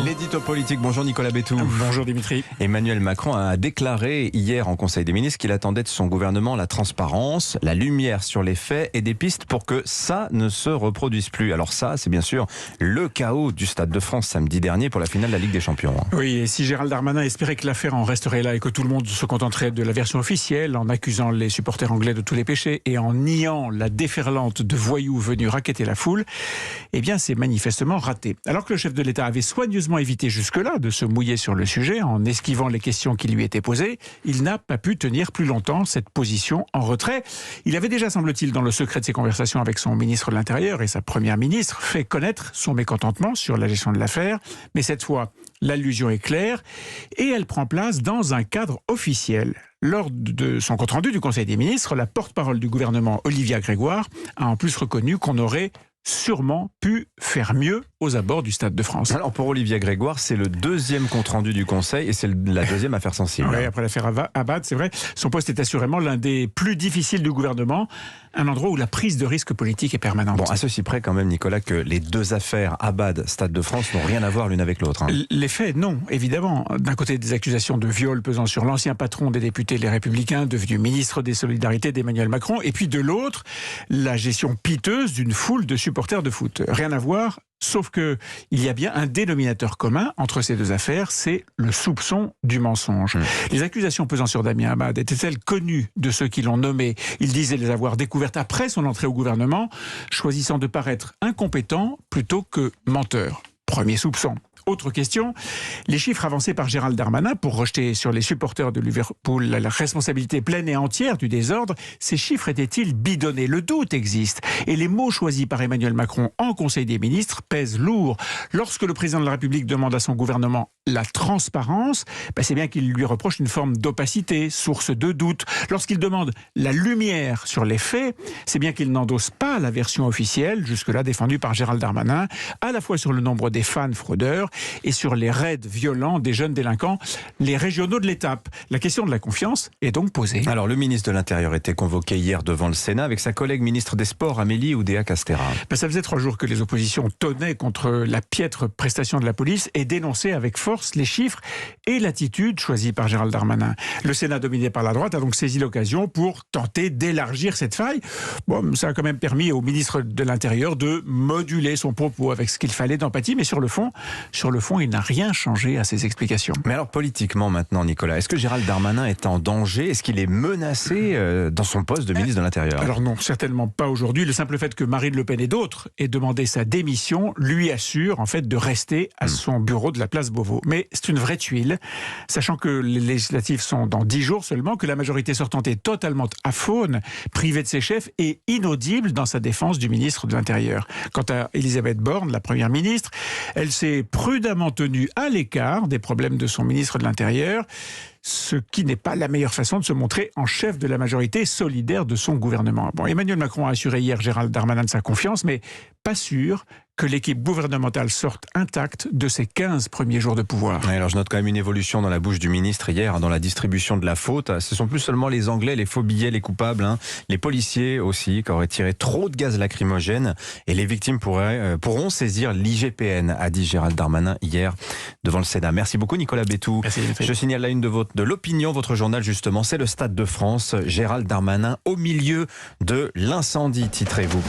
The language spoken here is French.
L'édito politique, bonjour Nicolas Bétou. Bonjour Dimitri. Emmanuel Macron a déclaré hier en Conseil des ministres qu'il attendait de son gouvernement la transparence, la lumière sur les faits et des pistes pour que ça ne se reproduise plus. Alors ça, c'est bien sûr le chaos du Stade de France samedi dernier pour la finale de la Ligue des Champions. Oui, et si Gérald Darmanin espérait que l'affaire en resterait là et que tout le monde se contenterait de la version officielle, en accusant les supporters anglais de tous les péchés et en niant la déferlante de voyous venus racketter la foule, eh bien c'est manifestement raté. Alors que le chef de l'État avait soigneusement évité jusque-là de se mouiller sur le sujet en esquivant les questions qui lui étaient posées, il n'a pas pu tenir plus longtemps cette position en retrait. Il avait déjà, semble-t-il, dans le secret de ses conversations avec son ministre de l'Intérieur et sa première ministre, fait connaître son mécontentement sur la gestion de l'affaire. Mais cette fois, l'allusion est claire et elle prend place dans un cadre officiel. Lors de son compte-rendu du Conseil des ministres, la porte-parole du gouvernement, Olivia Grégoire, a en plus reconnu qu'on aurait sûrement pu faire mieux aux abords du Stade de France. Alors pour Olivia Grégoire, c'est le deuxième compte-rendu du Conseil et c'est la deuxième affaire sensible. Oui, après l'affaire Abad, c'est vrai, son poste est assurément l'un des plus difficiles du gouvernement, un endroit où la prise de risque politique est permanente. Bon, à ceci près quand même, Nicolas, que les deux affaires Abad, Stade de France n'ont rien à voir l'une avec l'autre. Les faits, non, évidemment. D'un côté, des accusations de viol pesant sur l'ancien patron des députés Les Républicains, devenu ministre des Solidarités d'Emmanuel Macron, et puis de l'autre, la gestion piteuse d'une foule de supporters de foot. Rien à voir. Sauf que il y a bien un dénominateur commun entre ces deux affaires, c'est le soupçon du mensonge. Les accusations pesant sur Damien Abad étaient-elles connues de ceux qui l'ont nommé? Ils disaient les avoir découvertes après son entrée au gouvernement, choisissant de paraître incompétent plutôt que menteur. Premier soupçon. Autre question, les chiffres avancés par Gérald Darmanin pour rejeter sur les supporters de Liverpool la responsabilité pleine et entière du désordre, ces chiffres étaient-ils bidonnés? Le doute existe. Et les mots choisis par Emmanuel Macron en Conseil des ministres pèsent lourd. Lorsque le président de la République demande à son gouvernement la transparence, c'est bien qu'il lui reproche une forme d'opacité, source de doute. Lorsqu'il demande la lumière sur les faits, c'est bien qu'il n'endosse pas la version officielle, jusque-là défendue par Gérald Darmanin, à la fois sur le nombre des fans fraudeurs et sur les raids violents des jeunes délinquants, les régionaux de l'étape. La question de la confiance est donc posée. Alors, le ministre de l'Intérieur était convoqué hier devant le Sénat avec sa collègue ministre des Sports, Amélie Oudéa-Castéra. Ça faisait 3 jours que les oppositions tonnaient contre la piètre prestation de la police et dénonçaient avec force les chiffres et l'attitude choisie par Gérald Darmanin. Le Sénat, dominé par la droite, a donc saisi l'occasion pour tenter d'élargir cette faille. Bon, ça a quand même permis au ministre de l'Intérieur de moduler son propos avec ce qu'il fallait d'empathie, mais sur le fond, il n'a rien changé à ses explications. Mais alors politiquement maintenant, Nicolas, est-ce que Gérald Darmanin est en danger? Est-ce qu'il est menacé dans son poste de ministre de l'Intérieur? Alors non, certainement pas aujourd'hui. Le simple fait que Marine Le Pen et d'autres aient demandé sa démission lui assure en fait de rester à son bureau de la place Beauvau. Mais c'est une vraie tuile, sachant que les législatives sont dans 10 jours seulement, que la majorité sortante est totalement aphone, privée de ses chefs et inaudible dans sa défense du ministre de l'Intérieur. Quant à Elisabeth Borne, la première ministre, elle s'est prudemment tenue à l'écart des problèmes de son ministre de l'Intérieur, ce qui n'est pas la meilleure façon de se montrer en chef de la majorité solidaire de son gouvernement. Bon, Emmanuel Macron a assuré hier Gérald Darmanin de sa confiance, mais pas sûr que l'équipe gouvernementale sorte intacte de ses 15 premiers jours de pouvoir. Alors je note quand même une évolution dans la bouche du ministre hier, dans la distribution de la faute. Ce sont plus seulement les Anglais, les faux billets, les coupables, les policiers aussi, qui auraient tiré trop de gaz lacrymogène. Et les victimes pourront saisir l'IGPN, a dit Gérald Darmanin hier devant le Sénat. Merci beaucoup Nicolas Bétou. Merci, je signale la une de l'Opinion, votre journal justement, c'est le Stade de France. Gérald Darmanin au milieu de l'incendie, titrez-vous.